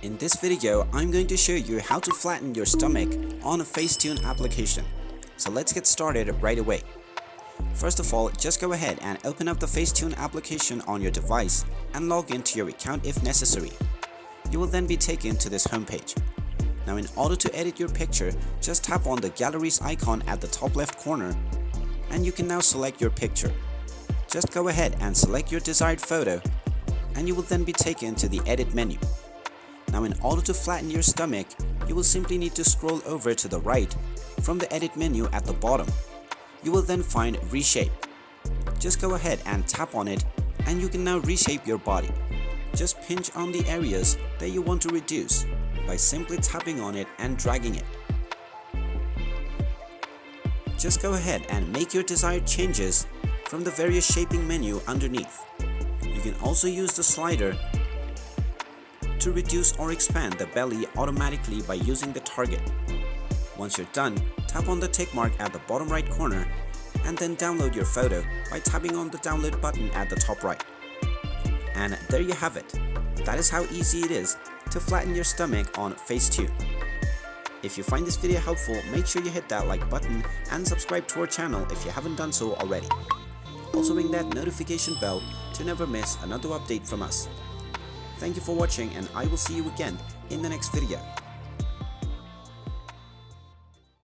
In this video, I'm going to show you how to flatten your stomach on a FaceTune application. So let's get started right away. First of all, just go ahead and open up the FaceTune application on your device and log into your account if necessary. You will then be taken to this homepage. Now in order to edit your picture, just tap on the galleries icon at the top left corner and you can now select your picture. Just go ahead and select your desired photo and you will then be taken to the edit menu. Now in order to flatten your stomach, you will simply need to scroll over to the right from the edit menu at the bottom. You will then find reshape. Just go ahead and tap on it and you can now reshape your body. Just pinch on the areas that you want to reduce by simply tapping on it and dragging it. Just go ahead and make your desired changes from the various shaping menu underneath. You can also use the slider to reduce or expand the belly automatically by using the target. Once you're done, tap on the tick mark at the bottom right corner and then download your photo by tapping on the download button at the top right. And there you have it. That is how easy it is to flatten your stomach on FaceTune. If you find this video helpful, make sure you hit that like button and subscribe to our channel if you haven't done so already. Also ring that notification bell to never miss another update from us. Thank you for watching and I will see you again in the next video.